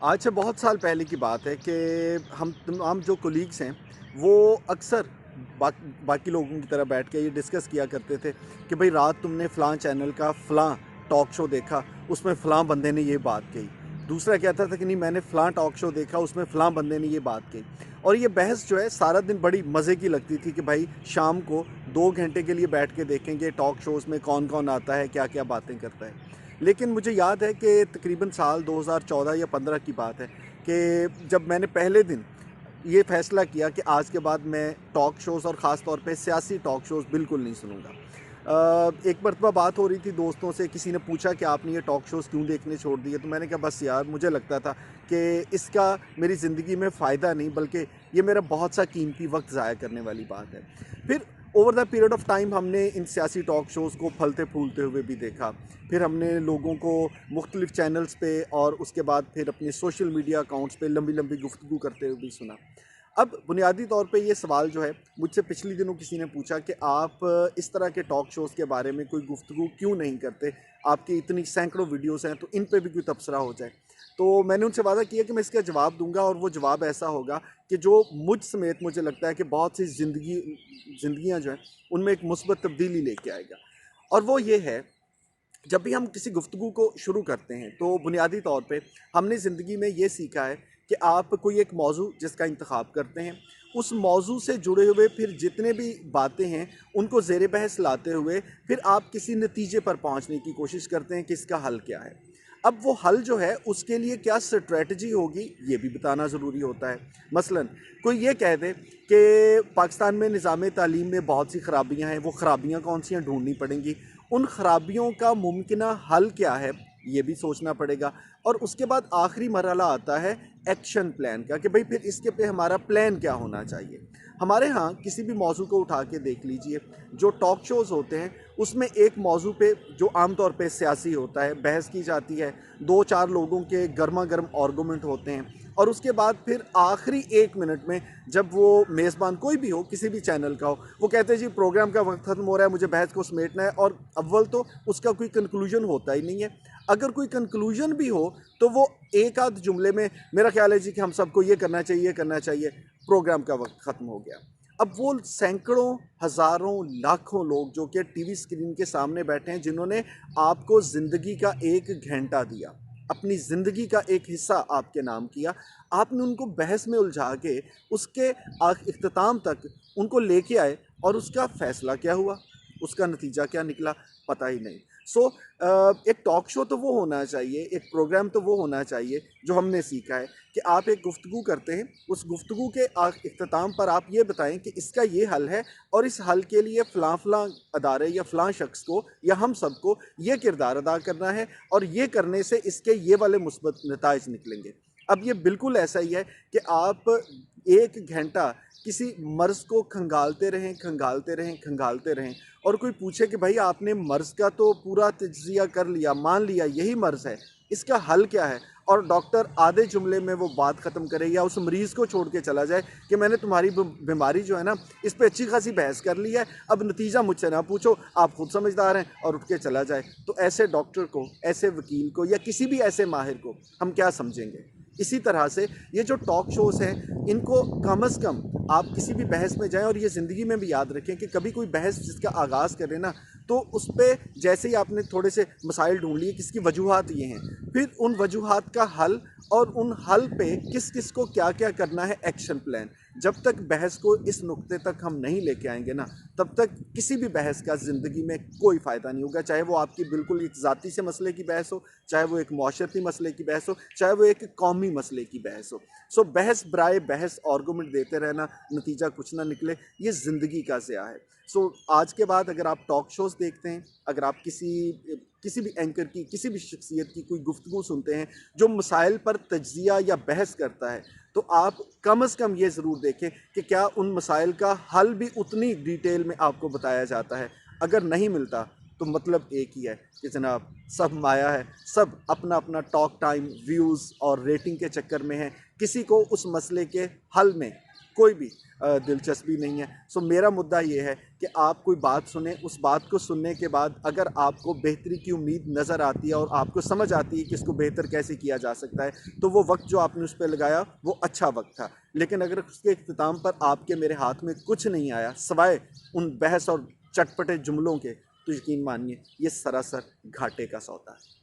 आज से बहुत साल पहले की बात है कि हम तमाम जो कोलीग्स हैं वो अक्सर बाकी लोगों की तरह बैठ के ये डिस्कस किया करते थे कि भाई रात तुमने फ़लाँ चैनल का फ़लाँ टॉक शो देखा, उसमें फ़लाँ बंदे ने ये बात कही। दूसरा कहता था कि नहीं, मैंने फ़लाँ टॉक शो देखा, उसमें फ़लाँ बंदे ने ये बात कही। और ये बहस जो है सारा दिन बड़ी मज़े की लगती थी कि भाई शाम को 2 घंटे के लिए बैठ के देखेंगे टॉक शोज़ में कौन कौन आता है, क्या क्या बातें करता है। लेकिन मुझे याद है कि तकरीबन साल 2014 या 15 की बात है कि जब मैंने पहले दिन ये फ़ैसला किया कि आज के बाद मैं टॉक शोज़ और ख़ास तौर पे सियासी टॉक शोज़ बिल्कुल नहीं सुनूँगा। एक मरतबा बात हो रही थी दोस्तों से, किसी ने पूछा कि आपने ये टॉक शोज़ क्यों देखने छोड़ दिए? तो मैंने कहा बस यार, मुझे लगता था कि इसका मेरी ज़िंदगी में फ़ायदा नहीं बल्कि ये मेरा बहुत सा कीमती वक्त ज़ाया करने वाली बात है। फिर over the period of time हमने इन सियासी टॉक शोज़ को फलते फूलते हुए भी देखा। फिर हमने लोगों को मुख्तलिफ़ चैनल्स पे और उसके बाद फिर अपने सोशल मीडिया अकाउंट्स पे लंबी लंबी गुफ्तगू करते हुए भी सुना। अब बुनियादी तौर पे ये सवाल जो है, मुझसे पिछले दिनों किसी ने पूछा कि आप इस तरह के टॉक शोज़ के बारे में कोई गुफ्तगू क्यों नहीं करते? आपकी इतनी सैकड़ों वीडियोज़ हैं, तो इन पे भी कोई तबसरा हो जाए। तो मैंने उनसे वादा किया कि मैं इसका जवाब दूँगा और वो जवाब ऐसा होगा कि जो मुझ समेत मुझे लगता है कि बहुत सी ज़िंदगियाँ जो हैं, उनमें एक मुस्बत तब्दीली लेके आएगा। और वो ये है, जब भी हम किसी गुफ्तगू को शुरू करते हैं तो बुनियादी तौर पे हमने ज़िंदगी में ये सीखा है कि आप कोई एक मौजू जिसका इंतखाब करते हैं, उस मौजू से जुड़े हुए फिर जितने भी बातें हैं उनको ज़ेर बहस लाते हुए फिर आप किसी नतीजे पर पहुंचने की कोशिश करते हैं कि इसका हल क्या है। अब वो हल जो है उसके लिए क्या स्ट्रेटजी होगी ये भी बताना ज़रूरी होता है। मसलन कोई ये कह दे कि पाकिस्तान में निज़ाम तालीम में बहुत सी ख़राबियाँ हैं, वो ख़राबियाँ कौन सी हैं ढूंढनी पड़ेंगी। उन ख़राबियों का मुमकिना हल क्या है ये भी सोचना पड़ेगा। और उसके बाद आखिरी मरहला आता है एक्शन प्लान का कि भाई फिर इसके पे हमारा प्लान क्या होना चाहिए। हमारे यहाँ किसी भी मौजू को उठा के देख लीजिए, जो टॉक शोज़ होते हैं उसमें एक मौजू पे जो आमतौर पे सियासी होता है बहस की जाती है, दो चार लोगों के गर्मा गर्म आर्गूमेंट होते हैं और उसके बाद फिर आखिरी 1 मिनट में जब वो मेज़बान कोई भी हो, किसी भी चैनल का हो, वो कहते हैं जी प्रोग्राम का वक्त ख़त्म हो रहा है, मुझे बहस को समेटना है। और अव्वल तो उसका कोई कंक्लूजन होता ही नहीं है। अगर कोई कंक्लूजन भी हो तो वो एक आध जुमले में मेरा ख्याल है जी कि हम सबको ये करना चाहिए, प्रोग्राम का वक्त ख़त्म हो गया। अब वो सैकड़ों हज़ारों लाखों लोग जो कि टीवी स्क्रीन के सामने बैठे हैं, जिन्होंने आपको ज़िंदगी का 1 घंटा दिया, अपनी ज़िंदगी का एक हिस्सा आपके नाम किया, आपने उनको बहस में उलझा के उसके इख्तिताम तक उनको लेके आए और उसका फ़ैसला क्या हुआ, उसका नतीजा क्या निकला, पता ही नहीं। सो एक टॉक शो तो वो होना चाहिए, एक प्रोग्राम तो वो होना चाहिए जो हमने सीखा है कि आप एक गुफ्तगू करते हैं, उस गुफ्तगू के इख्तिताम पर आप ये बताएं कि इसका ये हल है और इस हल के लिए फ़लाँ फ़लाँ अदारे या फ़लाँ शख्स को या हम सबको ये किरदार अदा करना है और ये करने से इसके ये वाले मुस्बत नताइज निकलेंगे। अब ये बिल्कुल ऐसा ही है कि आप 1 घंटा किसी मर्ज़ को खंगालते रहें और कोई पूछे कि भाई आपने मर्ज़ का तो पूरा तज्ज़िया कर लिया, मान लिया यही मर्ज़ है, इसका हल क्या है? और डॉक्टर आधे जुमले में वो बात ख़त्म करे या उस मरीज़ को छोड़ के चला जाए कि मैंने तुम्हारी बीमारी जो है ना, इस पे अच्छी खासी बहस कर ली है, अब नतीजा मुझसे ना पूछो, आप खुद समझदार हैं, और उठ के चला जाए। तो ऐसे डॉक्टर को, ऐसे वकील को या किसी भी ऐसे माहिर को हम क्या समझेंगे? इसी तरह से ये जो टॉक शोज़ हैं, इनको कम अज़ कम आप किसी भी बहस में जाएं और ये ज़िंदगी में भी याद रखें कि कभी कोई बहस जिसका आगाज़ करें ना, तो उस पर जैसे ही आपने थोड़े से मसाइल ढूंढ लिए किसकी वजूहात ये हैं, फिर उन वजूहात का हल और उन हल पे किस किस को क्या क्या करना है, एक्शन प्लान। जब तक बहस को इस नुक्ते तक हम नहीं लेके आएंगे ना, तब तक किसी भी बहस का ज़िंदगी में कोई फ़ायदा नहीं होगा। चाहे वो आपकी बिल्कुल एक ज़ाती से मसले की बहस हो, चाहे वो एक माशरती मसले की बहस हो, चाहे वो एक कौमी मसले की बहस हो। सो बहस बराए बहस आर्गूमेंट देते रहना, नतीजा कुछ ना निकले, ये ज़िंदगी का ज़िया है। सो आज के बाद अगर आप टॉक शोज़ देखते हैं, अगर आप किसी भी एंकर की, किसी भी शख्सियत की कोई गुफ्तगू सुनते हैं जो मसाइल पर तज्ज़िया या बहस करता है, तो आप कम अज़ कम ये ज़रूर देखें कि क्या उन मसाइल का हल भी उतनी डिटेल में आपको बताया जाता है। अगर नहीं मिलता तो मतलब एक ही है कि जनाब सब माया है, सब अपना अपना टॉक टाइम, व्यूज़ और रेटिंग के चक्कर में है। किसी को उस मसले के हल में कोई भी दिलचस्पी नहीं है। सो मेरा मुद्दा ये है कि आप कोई बात सुने, उस बात को सुनने के बाद अगर आपको बेहतरी की उम्मीद नज़र आती है और आपको समझ आती है कि इसको बेहतर कैसे किया जा सकता है, तो वो वक्त जो आपने उस पर लगाया वो अच्छा वक्त था। लेकिन अगर उसके इख्तिताम पर आपके मेरे हाथ में कुछ नहीं आया सिवाय उन बहस और चटपटे जुमलों के, तो यकीन मानिए ये सरासर घाटे का सौदा है।